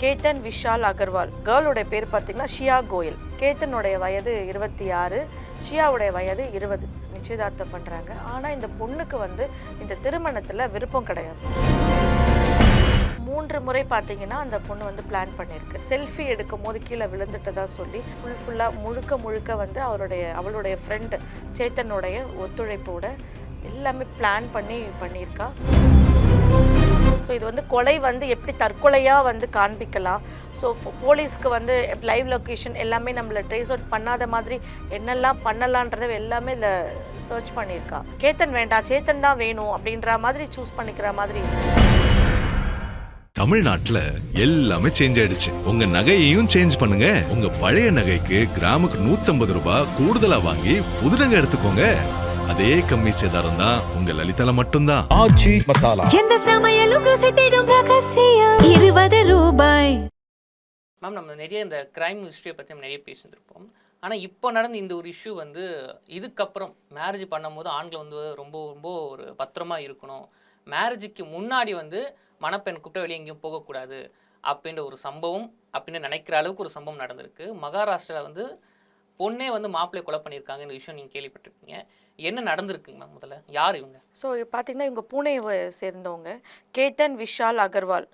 கேத்தன் விஷால் அகர்வால். கேர்ளுடைய பேர் பார்த்தீங்கன்னா ஷியா கோயல். கேத்தனுடைய வயது 26, ஷியாவுடைய வயது 20. நிச்சயதார்த்தம் பண்ணுறாங்க. ஆனால் இந்த பொண்ணுக்கு வந்து இந்த திருமணத்தில் விருப்பம் கிடையாது. 3 முறை பார்த்தீங்கன்னா அந்த பொண்ணு வந்து பிளான் பண்ணியிருக்கு. செல்ஃபி எடுக்கும் போது கீழே விழுந்துட்டதா சொல்லி ஃபுல்லாக முழுக்க வந்து அவளுடைய ஃப்ரெண்டு சேத்தனுடைய ஒத்துழைப்போட எல்லாமே பிளான் பண்ணியிருக்கா. ஸோ இது வந்து கொலை வந்து எப்படி தற்கொலையாக வந்து காண்பிக்கலாம். ஸோ போலீஸ்க்கு வந்து லைவ் லொக்கேஷன் எல்லாமே நம்மளை ட்ரேஸ் அவுட் பண்ணாத மாதிரி என்னெல்லாம் பண்ணலான்றதை எல்லாமே இதில் சர்ச் பண்ணியிருக்கா. கேத்தன் வேண்டாம், சேத்தன் தான் வேணும் அப்படின்ற மாதிரி சூஸ் பண்ணிக்கிற மாதிரி. தமிழ்நாட்டுல எல்லாமே சேஞ்ச் ஆயிடுச்சு. உங்க நகையையும் சேஞ்ச் பண்ணுங்க. உங்க பழைய நகைக்கு கிராமுக்கு 150 ரூபாய் கூடுதலா வாங்கி புது நகை எடுத்துக்கோங்க. அதே கம்மி சேதாரம் தான் உங்க லலிதால மட்டும்தான். ஆச்சி மசாலா. எந்த சமையலும் ருசி தேடும் ரகசியம் 20 ரூபாய். மேம், நம்ம நிறைய இந்த கிரைம் ஹிஸ்ட்ரியை பற்றி நம்ம நிறைய பேசியிருப்போம். ஆனால் இப்போ நடந்த இந்த ஒரு இஷ்யூ வந்து இதுக்கப்புறம் மேரேஜ் பண்ணும்போது ஆண்கள் வந்து ரொம்ப ரொம்ப ஒரு பத்திரமா இருக்கணும், மேரேஜுக்கு முன்னாடி வந்து மணப்பெண் கூப்பிட்டு வெளியே எங்கேயும் போகக்கூடாது அப்படின்ற ஒரு சம்பவம் அப்படின்னு நினைக்கிற அளவுக்கு ஒரு சம்பவம் நடந்திருக்கு. மகாராஷ்டிராவில் வந்து பொண்ணே வந்து மாப்பிள்ளையை கொலை பண்ணியிருக்காங்க. இந்த விஷயம் நீங்கள் கேள்விப்பட்டிருப்பீங்க. என்ன நடந்திருக்குங்க மேம்? முதல்ல யார் இவங்க? ஸோ பார்த்தீங்கன்னா இவங்க பூனேவை சேர்ந்தவங்க கேத்தன் விஷால் அகர்வால்.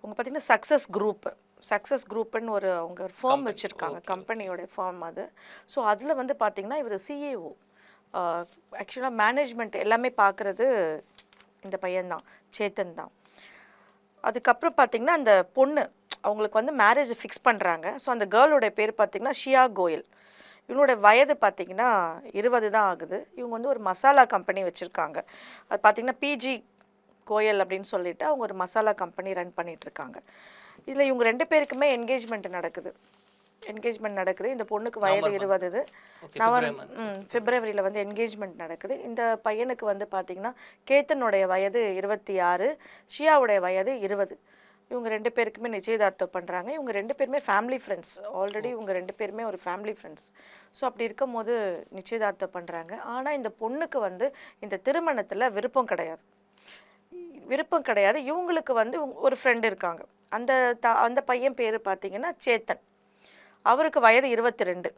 அவங்க பார்த்தீங்கன்னா சக்ஸஸ் குரூப்புன்னு அவங்க ஒரு ஃபார்ம் வச்சுருக்காங்க, கம்பெனியோட ஃபார்ம் அது. ஸோ அதில் வந்து பார்த்திங்கன்னா இவர் சிஏஓ. ஆக்சுவலாக மேனேஜ்மெண்ட் எல்லாமே பார்க்குறது இந்த பையன்தான், சேத்தன் தான். அதுக்கப்புறம் பார்த்திங்கன்னா அந்த பொண்ணு அவங்களுக்கு வந்து மேரேஜ் ஃபிக்ஸ் பண்ணுறாங்க. ஸோ அந்த கேர்ளுடைய பேர் பார்த்திங்கன்னா ஷியா கோயல். இவங்களோட வயது பார்த்திங்கன்னா 20 தான் ஆகுது. இவங்க வந்து ஒரு மசாலா கம்பெனி வச்சுருக்காங்க. அது பார்த்திங்கன்னா பிஜி கோயல் அப்படின்னு சொல்லிட்டு அவங்க ஒரு மசாலா கம்பெனி ரன் பண்ணிகிட்ருக்காங்க. இதில் இவங்க 2 பேருக்குமே என்கேஜ்மெண்ட் நடக்குது. இந்த பொண்ணுக்கு வயது 20. பிப்ரவரியில் வந்து என்கேஜ்மெண்ட் நடக்குது. இந்த பையனுக்கு வந்து பார்த்திங்கன்னா கேத்தனுடைய வயது 26, ஷியாவுடைய வயது 20. இவங்க 2 பேருக்குமே நிச்சயதார்த்தம் பண்ணுறாங்க. இவங்க 2 பேருமே ஃபேமிலி ஃப்ரெண்ட்ஸ். ஆல்ரெடி இவங்க 2 பேருமே ஒரு ஃபேமிலி ஃப்ரெண்ட்ஸ். ஸோ அப்படி இருக்கும் போது நிச்சயதார்த்தம் பண்ணுறாங்க. ஆனால் இந்த பொண்ணுக்கு வந்து இந்த திருமணத்தில் விருப்பம் கிடையாது. இவங்களுக்கு வந்து ஒரு ஃப்ரெண்டு இருக்காங்க. அந்த பையன் பேர் பார்த்திங்கன்னா சேத்தன். அவருக்கு வயது 22.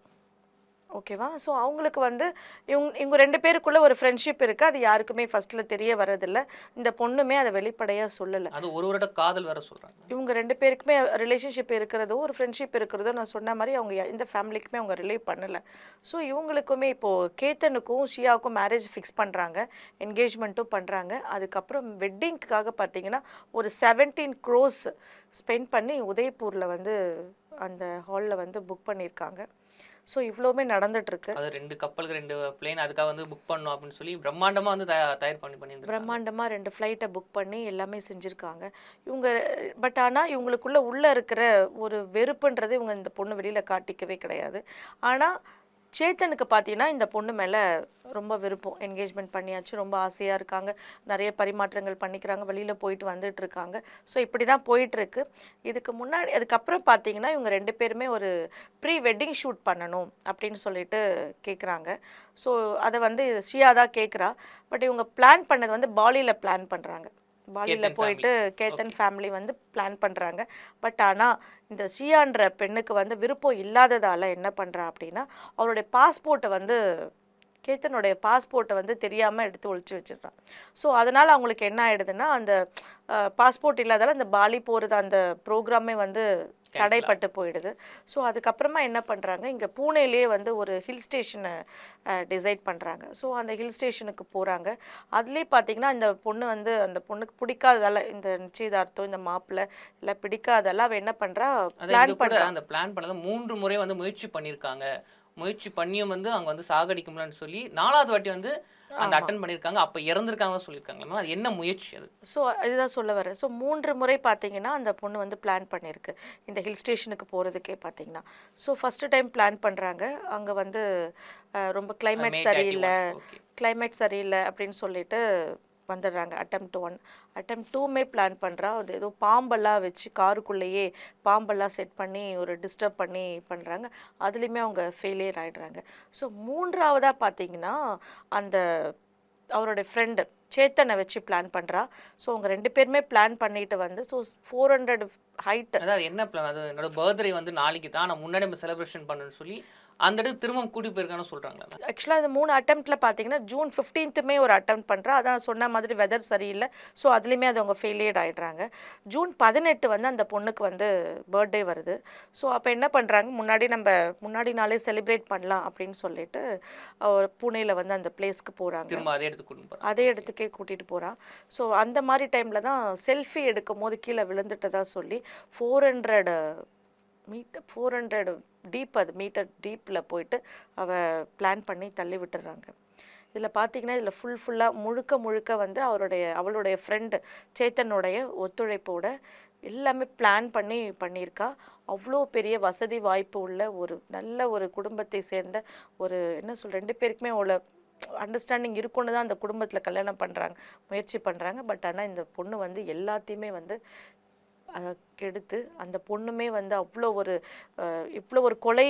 ஓகேவா? ஸோ அவங்களுக்கு வந்து இவங்க 2 பேருக்குள்ளே ஒரு ஃப்ரெண்ட்ஷிப் இருக்குது. அது யாருக்குமே ஃபஸ்ட்டில் தெரிய வரதில்லை. இந்த பொண்ணுமே அதை வெளிப்படையாக சொல்லலை. அது ஒரு வருட காதல் வேற சொல்கிறாங்க. இவங்க 2 பேருக்குமே ரிலேஷன்ஷிப் இருக்கிறதோ ஒரு ஃப்ரெண்ட்ஷிப் இருக்கிறதோ நான் சொன்ன மாதிரி அவங்க இந்த ஃபேமிலிக்குமே அவங்க ரிலேட் பண்ணலை. ஸோ இவங்களுக்குமே இப்போது கேத்தனுக்கும் ஷியாவுக்கும் மேரேஜ் ஃபிக்ஸ் பண்ணுறாங்க, என்கேஜ்மெண்ட்டும் பண்ணுறாங்க. அதுக்கப்புறம் வெட்டிங்க்காக பார்த்தீங்கன்னா ஒரு 17 crores ஸ்பெண்ட் பண்ணி உதய்பூரில் வந்து அந்த ஹாலில் வந்து புக் பண்ணியிருக்காங்க. ஸோ இவ்வளோவுமே நடந்துட்டுருக்கு. அது 2 கப்பலுக்கு 2 பிளேன் அதுக்காக வந்து புக் பண்ணணும் அப்படின்னு சொல்லி பிரம்மாண்டமாக வந்து தயார் பண்ணியிருந்தாங்க. பிரம்மாண்டமாக 2 ஃப்ளைட்டை புக் பண்ணி எல்லாமே செஞ்சுருக்காங்க இவங்க. பட் ஆனால் இவங்களுக்குள்ளே இருக்கிற ஒரு வெறுப்புன்றது இவங்க இந்த பொண்ணு வெளியில் காட்டிக்கவே கிடையாது. ஆனால் சேத்தனுக்கு பார்த்தீங்கன்னா இந்த பொண்ணு மேலே ரொம்ப விருப்பம். என்கேஜ்மெண்ட் பண்ணியாச்சு, ரொம்ப ஆசையாக இருக்காங்க, நிறைய பரிமாற்றங்கள் பண்ணிக்கிறாங்க, வெளியில் போயிட்டு வந்துட்டு இருக்காங்க. ஸோ இப்படி தான் போயிட்டுருக்கு. அதுக்கப்புறம் பார்த்தீங்கன்னா இவங்க 2 பேருமே ஒரு ப்ரீ வெட்டிங் ஷூட் பண்ணணும் அப்படின்னு சொல்லிட்டு கேட்குறாங்க. ஸோ அதை வந்து ஷியா தான் கேட்குறா. பட் இவங்க பிளான் பண்ணது வந்து பாலியில் பிளான் பண்ணுறாங்க. பாலியில் போயிட்டு கேத்தன் ஃபேமிலி வந்து பிளான் பண்ணுறாங்க. பட் ஆனால் இந்த ஷியான்ற பெண்ணுக்கு வந்து விருப்பம் இல்லாததால் என்ன பண்ணுறா அப்படின்னா அவருடைய கேத்தனுடைய பாஸ்போர்ட்டை வந்து தெரியாமல் எடுத்து ஒழிச்சு வச்சிடுறான். ஸோ அதனால் அவங்களுக்கு என்ன ஆகிடுதுன்னா அந்த பாஸ்போர்ட் இல்லாதால அந்த பாலி போகிறது அந்த ப்ரோக்ராமே வந்து தடைப்பட்டு போயிடுது. ஸோ அதுக்கப்புறமா என்ன பண்ணுறாங்க, இங்கே பூனேலேயே வந்து ஒரு ஹில் ஸ்டேஷனை டிசைட் பண்ணுறாங்க. ஸோ அந்த ஹில் ஸ்டேஷனுக்கு போகிறாங்க. அதுலேயே பார்த்தீங்கன்னா அந்த பொண்ணுக்கு பிடிக்காததால் இந்த நிச்சயதார்த்தம் இந்த மாப்பிள்ளை எல்லாம் பிடிக்காதெல்லாம் அவள் என்ன பண்ணுறா, அந்த பிளான் பண்ணதை 3 முறை வந்து முயற்சி பண்ணியிருக்காங்க. முயற்சி பண்ணியும் வந்து அவங்க வந்து சாகடிக்க முடியலன்னு சொல்லி 4வது வாட்டி வந்து அந்த அட்டன் பண்ணியிருக்காங்க. அப்போ இறந்துருக்காங்க சொல்லியிருக்காங்க. அது என்ன முயற்சி அது? ஸோ இதுதான் சொல்ல வரேன். ஸோ 3 முறை பார்த்தீங்கன்னா அந்த பொண்ணு வந்து பிளான் பண்ணியிருக்கு இந்த ஹில் ஸ்டேஷனுக்கு போகிறதுக்கே பார்த்தீங்கன்னா. ஸோ ஃபஸ்ட்டு டைம் பிளான் பண்ணுறாங்க. அங்கே வந்து ரொம்ப கிளைமேட் சரியில்லை அப்படின்னு சொல்லிட்டு வந்துடுறாங்க. அட்டெம்ப்ட் 1 அட்டெம்ப்ட் 2மே பிளான் பண்ணுறா. அது ஏதோ பாம்பெல்லாம் வச்சு காருக்குள்ளேயே பாம்பெல்லாம் செட் பண்ணி ஒரு டிஸ்டர்ப் பண்ணி பண்ணுறாங்க. அதுலேயுமே அவங்க ஃபெயிலியர் ஆகிடுறாங்க. ஸோ 3ஆவதாக பார்த்தீங்கன்னா அந்த அவருடைய ஃப்ரெண்டு சேத்தனை வச்சு பிளான் பண்ணுறா. ஸோ அவங்க 2 பேருமே பிளான் பண்ணிட்டு வந்து ஸோ ஹைட்டு. அதாவது என்ன பிளான்? அது என்னோட பர்த்டே வந்து நாளைக்கு தான், நான் முன்னாடி நம்ம செலிப்ரேஷன் பண்ணணும்னு சொல்லி அந்த இடத்துக்கு திரும்ப கூட்டி போயிருக்கான்னு சொல்றாங்களா மேம்? ஆக்சுவலாக இது 3 அட்டெம்ப்ட்ல பார்த்தீங்கன்னா, ஜூன் 15த்துமே ஒரு அட்டெம்ப்ட் பண்றா. அதான் சொன்ன மாதிரி வெதர் சரியில்ல. ஸோ அதுலயுமே அது அவங்க ஃபெயிலியர் ஆயிடுறாங்க. ஜூன் 18 வந்து அந்த பொண்ணுக்கு வந்து பர்த்டே வருது. ஸோ அப்ப என்ன பண்றாங்க, முன்னாடி நாளே செலிப்ரேட் பண்ணலாம் அப்படின்னு சொல்லிட்டு, புனேல வந்து அந்த பிளேஸ்க்கு போறாங்க. திரும்ப அதே இடத்துக்கு கூட்டிட்டு போறாங்க. அதே இடத்துக்கே கூட்டிட்டு போறா. ஸோ அந்த மாரி டைம்ல தான் செல்ஃபி எடுக்கும்போது கீழ விழுந்துட்டதா சொல்லி 400 டீப், அது மீட்டர் டீப்ல போயிட்டு அவ பிளான் பண்ணி தள்ளி விட்டுறாங்க. இதுல பார்த்தீங்கன்னா, இதுல ஃபுல்லா முழுக்க வந்து அவளுடைய ஃப்ரெண்டு சேத்தனுடைய ஒத்துழைப்போட எல்லாமே பிளான் பண்ணி பண்ணியிருக்கா. அவ்வளோ பெரிய வசதி வாய்ப்பு உள்ள ஒரு நல்ல ஒரு குடும்பத்தை சேர்ந்த ஒரு என்ன சொல்ற 2 பேருக்குமே உள்ள அண்டர்ஸ்டாண்டிங் இருக்குன்னு தான் அந்த குடும்பத்துல கல்யாணம் பண்றாங்க, முயற்சி பண்றாங்க. பட் ஆனா இந்த பொண்ணு வந்து எல்லாத்தையுமே வந்து கெடுத்து, அந்த பொண்ணுமே வந்து இவ்வளோ ஒரு கொலை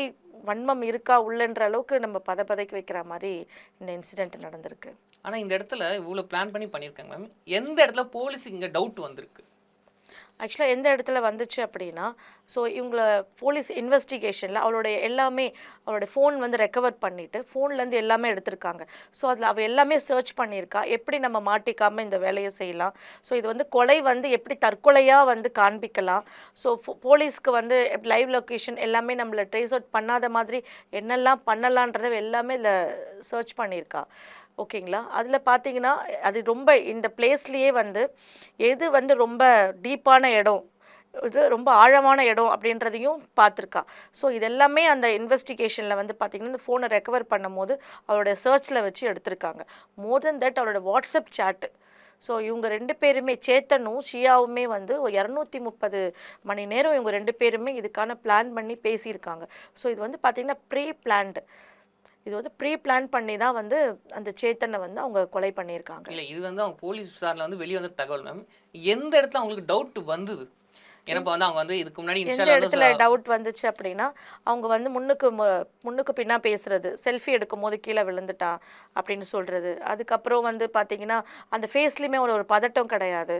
வன்மம் இருக்கா உள்ளன்ற அளவுக்கு நம்ம பதைக்க வைக்கிற மாதிரி இந்த இன்சிடென்ட் நடந்திருக்கு. ஆனா இந்த இடத்துல இவ்வளோ பிளான் பண்ணி பண்ணியிருக்காங்க மேம். எந்த இடத்துல போலீஸ் இங்க டவுட் வந்திருக்கு? ஆக்சுவலாக எந்த இடத்துல வந்துச்சு அப்படின்னா, ஸோ இவங்கள போலீஸ் இன்வெஸ்டிகேஷனில் அவளுடைய ஃபோன் வந்து ரெக்கவர் பண்ணிட்டு ஃபோன்லேருந்து எல்லாமே எடுத்திருக்காங்க. ஸோ அதில் அவள் எல்லாமே சர்ச் பண்ணியிருக்கா, எப்படி நம்ம மாட்டிக்காமல் இந்த வேலையை செய்யலாம், ஸோ இது வந்து கொலை வந்து எப்படி தற்கொலையாக வந்து காண்பிக்கலாம், ஸோ போலீஸ்க்கு வந்து லைவ் லொக்கேஷன் எல்லாமே நம்மளை ட்ரேஸ் அவுட் பண்ணாத மாதிரி என்னெல்லாம் பண்ணலான்றதை எல்லாமே இதில் சர்ச் பண்ணியிருக்கா. ஓகேங்களா? அதில் பார்த்தீங்கன்னா, அது ரொம்ப இந்த பிளேஸ்லேயே வந்து எது வந்து ரொம்ப டீப்பான இடம், இது ரொம்ப ஆழமான இடம் அப்படின்றதையும் பார்த்துருக்கா. ஸோ இதெல்லாமே அந்த இன்வெஸ்டிகேஷனில் வந்து பார்த்தீங்கன்னா, இந்த ஃபோனை ரெக்கவர் பண்ணும்போது அவளுடைய சர்ச்சில் வச்சு எடுத்திருக்காங்க. மோர் தென் தட் அவளோட வாட்ஸ்அப் சேட்டு. ஸோ இவங்க 2 பேருமே, சேத்தனும் ஷியாவுமே வந்து ஒரு 230 மணி நேரம் இவங்க 2 பேருமே இதுக்கான பிளான் பண்ணி பேசியிருக்காங்க. ஸோ இது வந்து பார்த்தீங்கன்னா இது வந்து ப்ரீ பிளான் பண்ணி தான் வந்து அந்த சேத்தனை வந்து அவங்க கொலை பண்ணியிருக்காங்க. இல்ல இது வந்து அவங்க போலீஸ் விசாரணையில வந்து வெளிய வந்த தகவல் மேம். எந்த இடத்துல அவங்களுக்கு டவுட் வந்தது? ஏன்னா இப்ப வந்து அவங்க வந்து இதுக்கு முன்னாடி எந்த இன்ஸ்டால வந்து இடத்துல டவுட் வந்துச்சு அப்படின்னா, அவங்க வந்து முன்னுக்கு பின்னா பேசுறது, செல்ஃபி எடுக்கும்போது கீழே விழுந்துட்டா அப்படின்னு சொல்றது. அதுக்கப்புறம் வந்து பார்த்தீங்கன்னா, அந்த ஃபேஸ்லயுமே ஒரு பதட்டம் கிடையாது.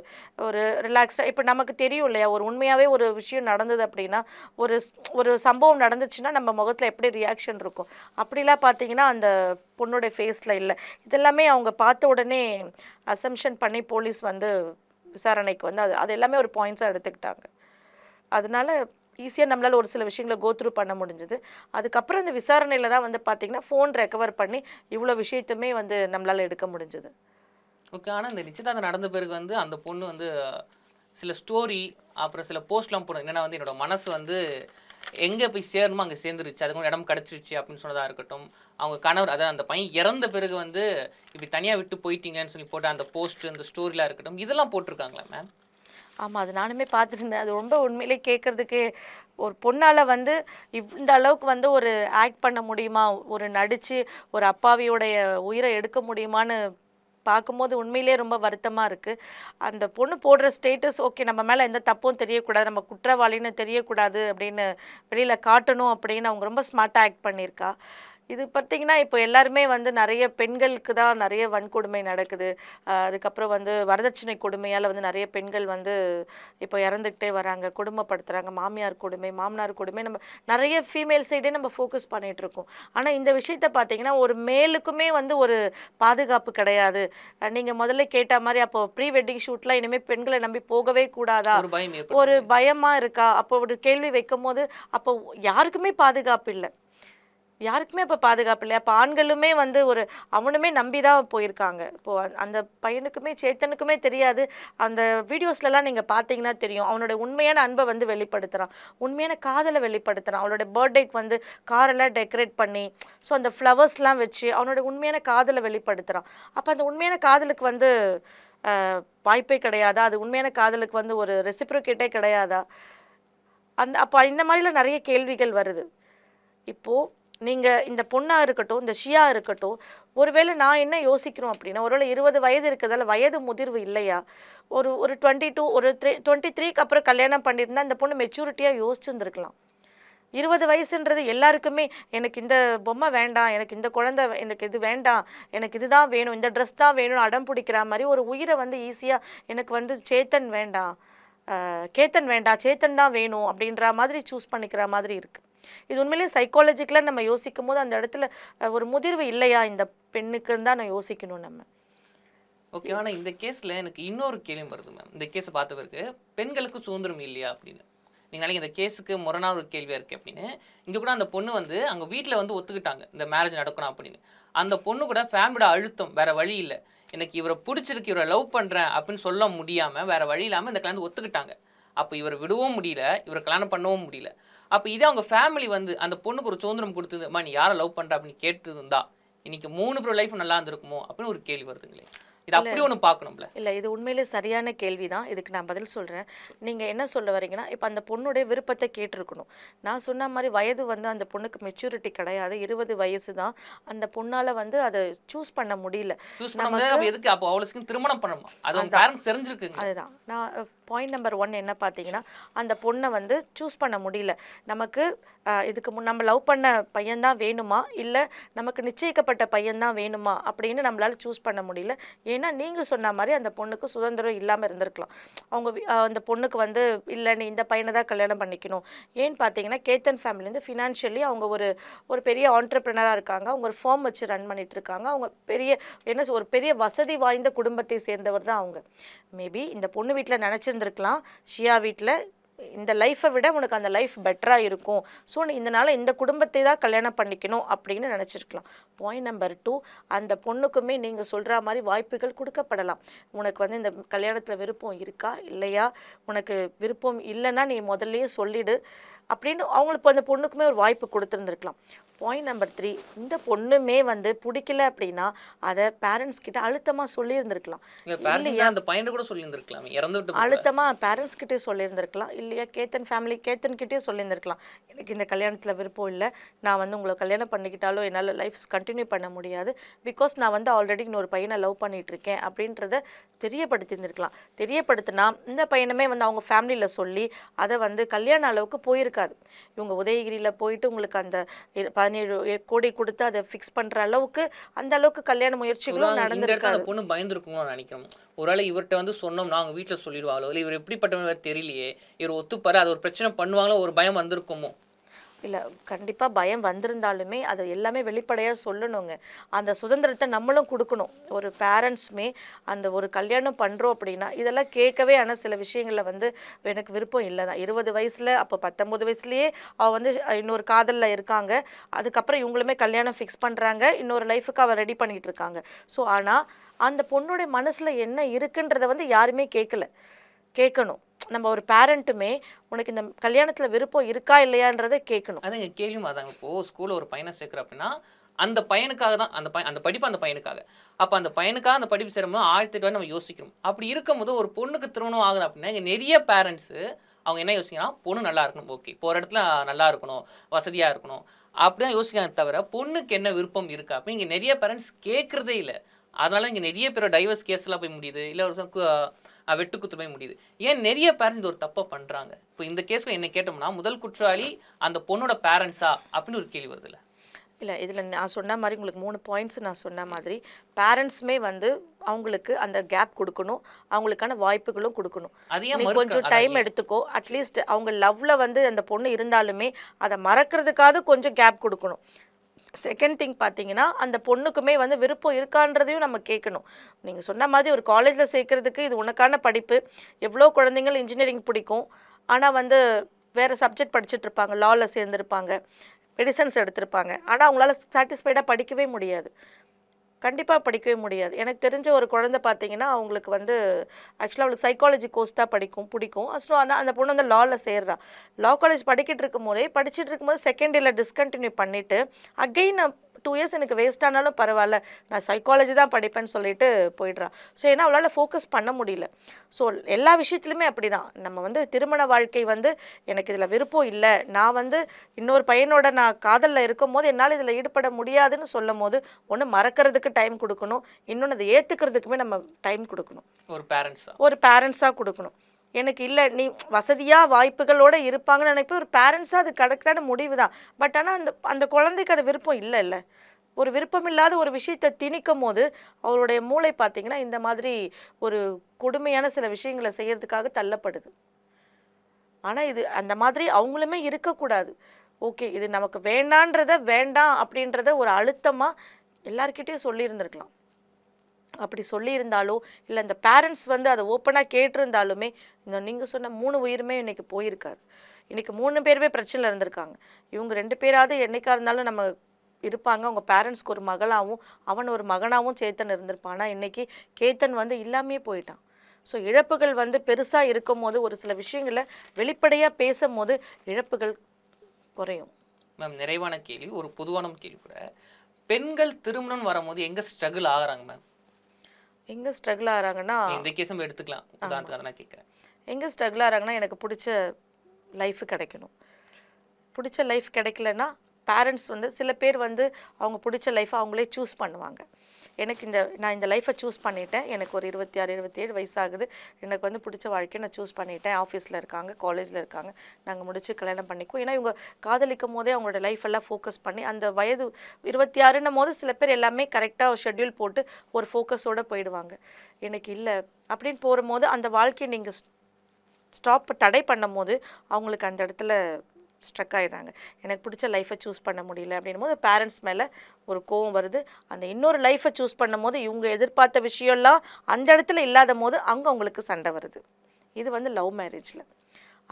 ஒரு ரிலாக்ஸ்டா இப்ப நமக்கு தெரியும் இல்லையா? ஒரு உண்மையாவே ஒரு விஷயம் நடந்தது அப்படின்னா, ஒரு ஒரு சம்பவம் நடந்துச்சுன்னா நம்ம முகத்துல எப்படி ரியாக்ஷன் இருக்கும். அப்படிலாம் பார்த்தீங்கன்னா, அந்த பொண்ணோட ஃபேஸ்ல இல்ல. இதெல்லாமே அவங்க பார்த்த உடனே அசம்ப்ஷன் பண்ணி போலீஸ் வந்து விசாரணைக்கு வந்து அது எல்லாமே ஒரு பாயிண்ட்ஸா எடுத்துக்கிட்டாங்க. அதனால ஈஸியா நம்மளால ஒரு சில விஷயங்கள கோ த்ரூ பண்ண முடிஞ்சது. அதுக்கப்புறம் இந்த விசாரணையில தான் வந்து பார்த்தீங்கன்னா, ஃபோன் ரெக்கவர் பண்ணி இவ்வளோ விஷயத்தையுமே வந்து நம்மளால எடுக்க முடிஞ்சது. ஓகே. ஆனா இந்த நிச்சயதார்த்தம் நடந்த பிறகு வந்து அந்த பொண்ணு வந்து சில ஸ்டோரி, அப்புறம் சில போஸ்ட்லாம் போடும். என்னன்னா வந்து என்னோட மனசு வந்து எங்க போய் சேரணுமோ அங்க சேர்ந்துருச்சு. அதுக்கு ஒரு இடம் கிடைச்சிருச்சு அப்படின்னு சொன்னதா இருக்கட்டும். அவங்க கணவர் அதான் அந்த பையன் இறந்த பிறகு வந்து இப்படி தனியா விட்டு போயிட்டீங்கன்னு சொல்லி போட்ட அந்த போஸ்ட், அந்த ஸ்டோரிலாம் இருக்கட்டும். இதெல்லாம் போட்டிருக்காங்களா மேம்? ஆமா. அது நானுமே பார்த்துருந்தேன். அது ரொம்ப உண்மையிலேயே கேட்கறதுக்கே ஒரு பொண்ணால வந்து இந்த அளவுக்கு வந்து ஒரு ஆக்ட் பண்ண முடியுமா? ஒரு நடிச்சு ஒரு அப்பாவியுடைய உயிரை எடுக்க முடியுமான்னு பார்க்கும்போது உண்மையிலேயே ரொம்ப வருத்தமா இருக்கு. அந்த பொண்ணு போடுற ஸ்டேட்டஸ் ஓகே, நம்ம மேல எந்த தப்பும் தெரியக்கூடாது, நம்ம குற்றவாளின்னு தெரியக்கூடாது அப்படின்னு வெளியில காட்டணும் அப்படின்னு அவங்க ரொம்ப ஸ்மார்ட்டா ஆக்ட் பண்ணியிருக்கா. இது பார்த்தீங்கன்னா, இப்போ எல்லாருமே வந்து நெறைய பெண்களுக்கு தான் நெறைய வன்கொடுமை நடக்குது. அதுக்கப்புறம் வந்து வரதட்சணை கொடுமையால வந்து நெறைய பெண்கள் வந்து இப்போ இறந்துக்கிட்டே வராங்க, கொடுமைப்படுத்துறாங்க. மாமியார் கொடுமை, மாமனார் கொடுமை, நம்ம நெறைய ஃபீமேல் சைடே நம்ம ஃபோக்கஸ் பண்ணிட்டு இருக்கோம். ஆனா இந்த விஷயத்த பார்த்தீங்கன்னா, ஒரு மேலுக்குமே வந்து ஒரு பாதுகாப்பு கிடையாது. நீங்க முதல்ல கேட்ட மாரி அப்போ ப்ரீ வெட்டிங் ஷூட்லாம் இனிமே பெண்கள நம்பி போகவே கூடாதா? ஒரு பயம் ஒரு ஏற்படுது. பயமா இருக்கா? அப்போ ஒரு கேள்வி வைக்கும்போது, அப்போ யாருக்குமே பாதுகாப்பு இல்ல. யாருக்குமே அப்ப பாதுகாப்பு இல்லையா? அப்ப ஆண்களுமே வந்து அவனுமே நம்பி தான் போயிருக்காங்க. இப்போ அந்த பையனுக்குமே சேத்தனுக்குமே தெரியாது. அந்த வீடியோஸ்லலாம் நீங்க பார்த்தீங்கன்னா தெரியும். அவனோட உண்மையான அன்ப வந்து வெளிப்படுத்துறான். உண்மையான காதல வெளிப்படுத்துறான். அவளோட பர்த்டேக்கு வந்து காரெல்லாம் டெக்கரேட் பண்ணி, ஸோ அந்த ஃப்ளவர்ஸ்லாம் வச்சு அவனோட உண்மையான காதல வெளிப்படுத்துறான். அப்ப அந்த உண்மையான காதலுக்கு வந்து அ வாய்ப்பே கிடையாதா? அது உண்மையான காதலுக்கு வந்து ஒரு ரெசிப்ரோகேட்டே கிடையாதா? அப்ப இந்த மாரிலாம் நெறைய கேள்விகள் வருது. இப்போ நீங்க இந்த பொண்ணா இருக்கட்டும், இந்த ஷியா இருக்கட்டும், ஒருவேளை நான் என்ன யோசிக்கிறோம் அப்படின்னா, ஒருவேளை 20 வயது இருக்கிறதால வயது முதிர்வு இல்லையா? ஒரு ஒரு 22 23க்கு அப்புறம் கல்யாணம் பண்ணியிருந்தா இந்த பொண்ணு மெச்சூரிட்டியா யோசிச்சிருந்திருக்கலாம். 20 வயசுன்றது எல்லாருக்குமே எனக்கு இந்த பொம்மை வேண்டாம், எனக்கு இந்த குழந்தை எனக்கு இது வேண்டாம், எனக்கு இதுதான் வேணும், இந்த ட்ரெஸ் தான் வேணும்னு அடம் பிடிக்கிற மாரி ஒரு உயிரை வந்து ஈஸியா எனக்கு வந்து சேத்தன் வேண்டாம், கேத்தன் வேண்டாம் சேத்தன் தான் வேணும் அப்படின்ற மாதிரி சூஸ் பண்ணிக்கிற மாதிரி இருக்குது. இது உண்மையிலேயே சைக்காலஜிக்கலாக நம்ம யோசிக்கும் போது அந்த இடத்துல ஒரு முதிர்வு இல்லையா இந்த பெண்ணுக்குன்னு தான் நான் யோசிக்கணும் நம்ம. ஓகே, ஆனால் இந்த கேஸில் எனக்கு இன்னொரு கேள்வி வருது மேம். இந்த கேஸை பார்த்த பிறகு பெண்களுக்கு சுதந்திரம் இல்லையா அப்படின்னு நீங்கள் நாளைக்கு இந்த கேஸுக்கு முரணான ஒரு கேள்வியாக இருக்குது அப்படின்னு. இங்கே கூட அந்த பொண்ணு வந்து அங்கே வீட்டில் வந்து ஒத்துக்கிட்டாங்க இந்த மேரேஜ் நடக்கணும் அப்படின்னு. அந்த பொண்ணு கூட ஃபேமிலியோட அழுத்தம் வேறு வழி இல்லை, எனக்கு இவரை பிடிச்சிருக்கு இவரை லவ் பண்ணுறேன் அப்படின்னு சொல்ல முடியாமல் வேறு வழி இல்லாமல் இந்த கல்யாணம் ஒத்துக்கிட்டாங்க. அப்போ இவரை விடவும் முடியல, இவரை கல்யாணம் பண்ணவும் முடியல. அப்போ இதே அவங்க ஃபேமிலி வந்து அந்த பொண்ணுக்கு ஒரு சுதந்திரம் கொடுத்ததுமா நீ யாரை லவ் பண்ணுற அப்படின்னு கேட்டுருந்தா இன்னைக்கு 3 பேர் லைஃப் நல்லா இருந்திருக்குமோ அப்படின்னு ஒரு கேள்வி வருதுங்களே. இது அப்படி ஒன்று பார்க்கணும்ல. இல்லை, இது உண்மையிலே சரியான கேள்வி தான். இதுக்கு நான் பதில் சொல்கிறேன். நீங்கள் என்ன சொல்ல வரீங்கன்னா, இப்போ அந்த பொண்ணுடைய விருப்பத்தை கேட்டிருக்கணும். நான் சொன்ன மாதிரி வயது வந்து அந்த பொண்ணுக்கு மெச்சூரிட்டி கிடையாது, 20 வயசு தான். அந்த பொண்ணால் வந்து அதை சூஸ் பண்ண முடியல. சூஸ் பண்ண எதுக்கு அப்போ அவளுக்கு திருமணம் பண்ணணும், அது அவங்க பேரண்ட்ஸ் தெரிஞ்சிருக்கு. அதுதான் நான் பாயிண்ட் நம்பர் 1 என்ன பார்த்தீங்கன்னா, அந்த பொண்ணை வந்து சூஸ் பண்ண முடியல. நமக்கு இதுக்கு நம்ம லவ் பண்ண பையன்தான் வேணுமா இல்லை நமக்கு நிச்சயிக்கப்பட்ட பையன்தான் வேணுமா அப்படின்னு நம்மளால சூஸ் பண்ண முடியல. ஏன்னா நீங்கள் சொன்ன மாதிரி அந்த பொண்ணுக்கு சுதந்திரம் இல்லாமல் இருந்திருக்கலாம். அவங்க அந்த பொண்ணுக்கு வந்து இல்லை நீ இந்த பையனை தான் கல்யாணம் பண்ணிக்கணும். ஏன்னு பார்த்தீங்கன்னா கேத்தன் ஃபேமிலிலேருந்து ஃபினான்ஷியலி அவங்க ஒரு பெரிய ஆண்டர்பிரினராக இருக்காங்க. அவங்க ஒரு ஃபார்ம் வச்சு ரன் பண்ணிட்டு இருக்காங்க. அவங்க ஒரு பெரிய வசதி வாய்ந்த குடும்பத்தை சேர்ந்தவர் தான் அவங்க. மேபி இந்த பொண்ணு வீட்டில் நினச்சிருந்துருக்கலாம், ஷியா வீட்டில் இந்த லைஃப்பை விட உனக்கு அந்த லைஃப் பெட்டராக இருக்கும், ஸோ நீ இதனால் இந்த குடும்பத்தை தான் கல்யாணம் பண்ணிக்கணும் அப்படின்னு நினச்சிருக்கலாம். பாயிண்ட் நம்பர் 2, அந்த பொண்ணுக்குமே நீங்கள் சொல்கிற மாதிரி வாய்ப்புகள் கொடுக்கப்படலாம். உனக்கு வந்து இந்த கல்யாணத்தில் விருப்பம் இருக்கா இல்லையா, உனக்கு விருப்பம் இல்லைன்னா நீ முதல்லையே சொல்லிடு அப்படின்னு அவங்களுக்கு அந்த பொண்ணுக்குமே ஒரு வாய்ப்பு கொடுத்துருந்துருக்கலாம். பாயிண்ட் நம்பர் 3, இந்த பொண்ணுமே வந்து பிடிக்கல அப்படின்னா அதை பேரண்ட்ஸ் கிட்ட அழுத்தமாக சொல்லியிருந்திருக்கலாம். இல்லையா அந்த பையன் கூட சொல்லியிருந்திருக்கலாம், அழுத்தமாக பேரண்ட்ஸ் கிட்டே சொல்லியிருந்திருக்கலாம். இல்லையா கேத்தன் ஃபேமிலி கேத்தன்கிட்டே சொல்லியிருந்திருக்கலாம், எனக்கு இந்த கல்யாணத்தில் விருப்பம் இல்லை, நான் வந்து உங்களை கல்யாணம் பண்ணிக்கிட்டாலும் என்னால் லைஃப் கண்டினியூ பண்ண முடியாது, பிகாஸ் நான் வந்து ஆல்ரெடி இன்னொரு பையனை லவ் பண்ணிட்டு இருக்கேன் அப்படின்றத தெரியப்படுத்தியிருந்திருக்கலாம். தெரியப்படுத்தினா இந்த பையனுமே வந்து அவங்க ஃபேமிலியில் சொல்லி அதை வந்து கல்யாண அளவுக்கு போயிருக்காது. இவங்க உதயகிரியில் போயிட்டு உங்களுக்கு அந்த 17 கோடி கொடுத்து அதை ஃபிக்ஸ் பண்ணுற அளவுக்கு அந்த அளவுக்கு கல்யாண முயற்சிகளும் நடந்திருக்காது. அந்த பொண்ணு பயந்துருக்கும்னு நினைக்கிறோம். ஒருவேளை இவர்கிட்ட வந்து சொன்னோம் நாங்கள் வீட்டில் சொல்லிடுவாங்களோ, இல்லை இவர் எப்படிப்பட்டவங்க தெரியலையே, இவர் ஒத்துப்பாரு, அது ஒரு பிரச்சனை பண்ணுவாங்களோ, ஒரு பயம் வந்திருக்குமோ. இல்லை, கண்டிப்பாக பயம் வந்திருந்தாலுமே அதை எல்லாமே வெளிப்படையாக சொல்லணுங்க. அந்த சுதந்திரத்தை நம்மளும் கொடுக்கணும். ஒரு பேரண்ட்ஸுமே அந்த ஒரு கல்யாணம் பண்ணுறோம் அப்படின்னா இதெல்லாம் கேட்கவே, ஆனால் சில விஷயங்களில் வந்து எனக்கு விருப்பம் இல்லை தான். 20 வயசில் அப்போ 19 வயசுலேயே அவள் வந்து இன்னொரு காதலில் இருக்காங்க. அதுக்கப்புறம் இவங்களுமே கல்யாணம் ஃபிக்ஸ் பண்ணுறாங்க, இன்னொரு லைஃபுக்கு அவள் ரெடி பண்ணிகிட்டு இருக்காங்க. ஸோ ஆனால் அந்த பொண்ணுடைய மனசில் என்ன இருக்குன்றதை வந்து யாருமே கேட்கணும். நம்ம ஒரு பேரண்ட்டுமே உனக்கு இந்த கல்யாணத்தில் விருப்பம் இருக்கா இல்லையான்றதை கேட்கணும். அதாங்க கேள்வியும் அதாங்க. இப்போது ஸ்கூலில் ஒரு பையனை சேர்க்குற அப்படின்னா அந்த பையனுக்காக தான் அந்த படிப்பு அந்த பையனுக்காக. அப்போ அந்த பையனுக்காக அந்த படிப்பு சேரும்போது 1008 நம்ம யோசிக்கணும். அப்படி இருக்கும்போது ஒரு பொண்ணுக்கு திருமணம் ஆகுது அப்படின்னா இங்கே நிறைய பேரண்ட்ஸு அவங்க என்ன யோசிக்கிறாங்கன்னா பொண்ணு நல்லா இருக்கணும், ஓகே போகிற இடத்துல நல்லா இருக்கணும், வசதியாக இருக்கணும் அப்படிதான் யோசிக்காங்க. தவிர பொண்ணுக்கு என்ன விருப்பம் இருக்கா அப்போ இங்கே நிறைய பேரண்ட்ஸ் கேட்குறதே இல்லை. அதனால இங்கே நிறைய பேர் டைவர்ஸ் கேஸ்லாம் போய் முடியுது, இல்லை ஒரு வெட்டுக்குத்து போய் முடியுது. ஏன் நிறைய பேரண்ட்ஸ் இந்த ஒரு தப்பை பண்ணுறாங்க? இப்போ இந்த கேஸில் என்ன கேட்டோம்னா முதல் குற்றவாளி அந்த பொண்ணோட பேரண்ட்ஸா அப்படின்னு ஒரு கேள்வி வருதுல்ல. இல்லை, இதில் நான் சொன்ன மாதிரி உங்களுக்கு 3 பாயிண்ட்ஸ் நான் சொன்ன மாதிரி பேரண்ட்ஸுமே வந்து அவங்களுக்கு அந்த கேப் கொடுக்கணும், அவங்களுக்கான வாய்ப்புகளும் கொடுக்கணும். கொஞ்சம் டைம் எடுத்துக்கோ, அட்லீஸ்ட் அவங்க லவ்ல வந்து அந்த பொண்ணு இருந்தாலுமே அதை மறக்கிறதுக்காக கொஞ்சம் கேப் கொடுக்கணும். செகண்ட் திங் பார்த்தீங்கன்னா அந்த பொண்ணுக்குமே வந்து விருப்பம் இருக்கான்றதையும் நம்ம கேட்கணும். நீங்கள் சொன்ன மாதிரி ஒரு காலேஜில் சேர்க்கறதுக்கு இது உனக்கான படிப்பு, எவ்வளோ குழந்தைங்கள் இன்ஜினியரிங் பிடிக்கும், ஆனால் வந்து வேறு சப்ஜெக்ட் படிச்சுட்டு இருப்பாங்க, லாவில் சேர்ந்துருப்பாங்க, மெடிசன்ஸ் எடுத்திருப்பாங்க, ஆனால் அவங்களால சாட்டிஸ்ஃபைடாக படிக்கவே முடியாது, கண்டிப்பாக படிக்கவே முடியாது. எனக்கு தெரிஞ்ச ஒரு குழந்தை பார்த்தீங்கன்னா அவங்களுக்கு வந்து ஆக்சுவலாக அவளுக்கு சைக்காலஜி கோர்ஸ் தான் பிடிக்கும். ஸோ ஆனால் அந்த பொண்ணு வந்து லாவில் சேர்றா. லா காலேஜ் படிச்சுட்டு இருக்கும்போது செகண்ட் இயரில் டிஸ்கண்டினியூ பண்ணிவிட்டு அகெயின் 2 இயர்ஸ் எனக்கு வேஸ்ட் ஆனாலும் பரவாயில்ல, நான் சைக்காலஜி தான் படிப்பேன்னு சொல்லிட்டு போயிடுறா. ஸோ ஏன்னா அவளால் ஃபோக்கஸ் பண்ண முடியல. ஸோ எல்லா விஷயத்துலையுமே அப்படி தான். நம்ம வந்து திருமண வாழ்க்கை வந்து எனக்கு இதில் விருப்பம் இல்லை, நான் வந்து இன்னொரு பையனோட நான் காதலில் இருக்கும் போது என்னால் இதில் ஈடுபட முடியாதுன்னு சொல்லும் போது ஒன்று மறக்கிறதுக்கு டைம் கொடுக்கணும், இன்னொன்று அதை ஏற்றுக்கிறதுக்குமே நம்ம டைம் கொடுக்கணும். ஒரு பேரண்ட்ஸாக கொடுக்கணும். எனக்கு இல்லை நீ வசதியாக வாய்ப்புகளோடு இருப்பாங்கன்னு நினைப்பேன். ஒரு பேரண்ட்ஸாக அது கரெக்டான முடிவு தான். பட் ஆனால் அந்த குழந்தைக்கு அது விருப்பம் இல்லை. ஒரு விருப்பம் இல்லாத ஒரு விஷயத்தை திணிக்கும் போது அவருடைய மூளை பார்த்தீங்கன்னா இந்த மாதிரி ஒரு கொடுமையான சில விஷயங்களை செய்யறதுக்காக தள்ளப்படுது. ஆனால் இது அந்த மாதிரி அவங்களுமே இருக்கக்கூடாது. ஓகே, இது நமக்கு வேண்டாம் அப்படின்றத ஒரு அழுத்தமாக எல்லார்கிட்டேயும் சொல்லியிருந்திருக்கலாம். அப்படி சொல்லியிருந்தாலோ இல்லை இந்த பேரண்ட்ஸ் வந்து அதை ஓப்பனாக கேட்டிருந்தாலுமே இந்த நீங்கள் சொன்ன 3 உயிருமே இன்னைக்கு போயிருக்காது. இன்னைக்கு 3 பேருமே பிரச்சனையில் இருந்திருக்காங்க. இவங்க 2 பேராவது என்னைக்கா இருந்தாலும் நம்ம இருப்பாங்க. அவங்க பேரண்ட்ஸ்க்கு ஒரு மகளாகவும் அவன் ஒரு மகனாகவும் சேத்தன் இருந்திருப்பான். ஆனால் இன்னைக்கு கேத்தன் வந்து இல்லாமையே போயிட்டான். ஸோ இழப்புகள் வந்து பெருசாக இருக்கும் போது ஒரு சில விஷயங்களை வெளிப்படையாக பேசும் போது இழப்புகள் குறையும். மேம் நிறைவான கேள்வி, ஒரு பொதுவான கேள்வி கூட, பெண்கள் திருமணம் வரும்போது எங்கே ஸ்ட்ரகிள் ஆகுறாங்க மேம்? எங்கே ஸ்ட்ரகிள் ஆகிறாங்கன்னா, இந்த கேஸ் நம்ம எடுத்துக்கலாம் உதாரணத்துக்கு, அதை நான் கேட்குறேன். எங்கே ஸ்ட்ரகிள் ஆகிறாங்கன்னா, எனக்கு பிடிச்ச லைஃப் கிடைக்கணும். பிடிச்ச லைஃப் கிடைக்கலன்னா பேரண்ட்ஸ் வந்து சில பேர் வந்து அவங்க பிடிச்ச லைஃப்பை அவங்களே சூஸ் பண்ணுவாங்க. எனக்கு நான் இந்த லைஃப்பை சூஸ் பண்ணிட்டேன், எனக்கு ஒரு 26 27 வயசாகுது, எனக்கு வந்து பிடிச்ச வாழ்க்கையை நான் சூஸ் பண்ணிட்டேன், ஆஃபீஸில் இருக்காங்க, காலேஜில் இருக்காங்க, நாங்கள் முடிச்சு கல்யாணம் பண்ணிக்குவோம். ஏன்னா இவங்க காதலிக்கும் போதே அவங்களோட லைஃப் எல்லாம் ஃபோக்கஸ் பண்ணி அந்த வயது 26ன்னும் போது சில பேர் எல்லாமே கரெக்டாக ஷெட்யூல் போட்டு ஒரு ஃபோக்கஸோடு போயிடுவாங்க. எனக்கு இல்லை அப்படின்னு போகும்போது அந்த வாழ்க்கையை நீங்கள் தடை பண்ணும் போது அவங்களுக்கு அந்த இடத்துல ஸ்ட்ரக் ஆகிடுறாங்க. எனக்கு பிடிச்ச லைஃப்பை சூஸ் பண்ண முடியல அப்படின்னும் போது பேரண்ட்ஸ் மேலே ஒரு கோவம் வருது. அந்த இன்னொரு லைஃப்பை சூஸ் பண்ணும் போது இவங்க எதிர்பார்த்த விஷயம்லாம் அந்த இடத்துல இல்லாத போது அங்கே அவங்களுக்கு சண்டை வருது. இது வந்து லவ் மேரேஜில்.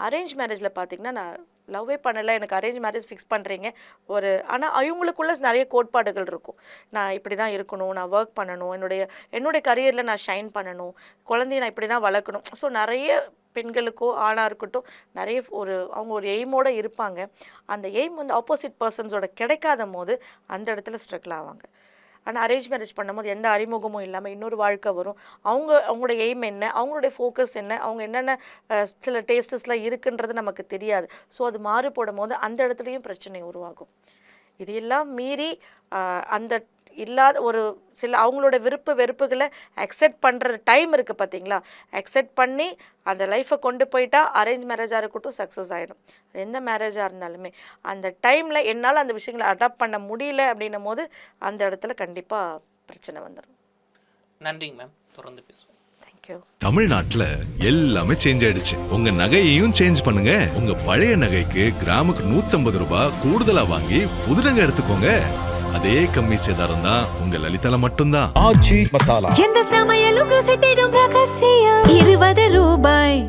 அரேஞ்ச் மேரேஜில் பார்த்திங்கன்னா, நான் லவ்வே பண்ணலை, எனக்கு அரேஞ்ச் மேரேஜ் ஃபிக்ஸ் பண்ணுறீங்க ஆனால் அவங்களுக்குள்ள நிறைய கோட்பாடுகள் இருக்கும். நான் இப்படி தான் இருக்கணும், நான் ஒர்க் பண்ணணும், என்னுடைய கரியரில் நான் ஷைன் பண்ணணும், குழந்தைய நான் இப்படி தான் வளர்க்கணும். ஸோ நிறைய பெண்களுக்கோ ஆணாக இருக்கட்டும் நிறைய அவங்க ஒரு எய்மோடு இருப்பாங்க. அந்த எய்ம் வந்து ஆப்போசிட் பர்சன்ஸோட கிடைக்காத போது அந்த இடத்துல ஸ்ட்ரகிள் ஆவாங்க. ஆனால் அரேஞ்ச் மேரேஜ் பண்ணும்போது எந்த அறிமுகமும் இல்லாமல் இன்னொரு வாழ்க்கை வரும். அவங்களோட எய்ம் என்ன, அவங்களுடைய ஃபோக்கஸ் என்ன, அவங்க என்னென்ன சில டேஸ்டஸ்லாம் இருக்குன்றது நமக்கு தெரியாது. ஸோ அது மாறு போடும் போது அந்த இடத்துலையும் பிரச்சனை உருவாகும். இது எல்லாம் மீறி அந்த இல்லாத ஒரு சில அவங்களோட வெறுப்புகளை அக்செப்ட் பண்ணுற டைம் இருக்குது பார்த்தீங்களா, அக்செப்ட் பண்ணி அந்த லைஃப்பை கொண்டு போயிட்டா அரேஞ்ச் மேரேஜாக இருக்கட்டும் சக்ஸஸ் ஆகிடும். எந்த மேரேஜாக இருந்தாலுமே அந்த டைமில் என்னால் அந்த விஷயங்களை அடாப்ட் பண்ண முடியல அப்படின்னும் போது அந்த இடத்துல கண்டிப்பாக பிரச்சனை வந்துடும். நன்றிங்க மேம், தொடர்ந்து பேசுவோம். தமிழ்நாட்டுல எல்லாமே சேஞ்ச் ஆயிடுச்சு. உங்க நகையையும் சேஞ்ச் பண்ணுங்க. உங்க பழைய நகைக்கு கிராமுக்கு 150 ரூபாய் கூடுதலா வாங்கி புது நகை எடுத்துக்கோங்க. அதே கம்மி சேதாரம் தான் உங்க லலிதால மட்டும்தான். எந்த சமையலும் ருசி தேடும் ரகசியம் 20 ரூபாய்.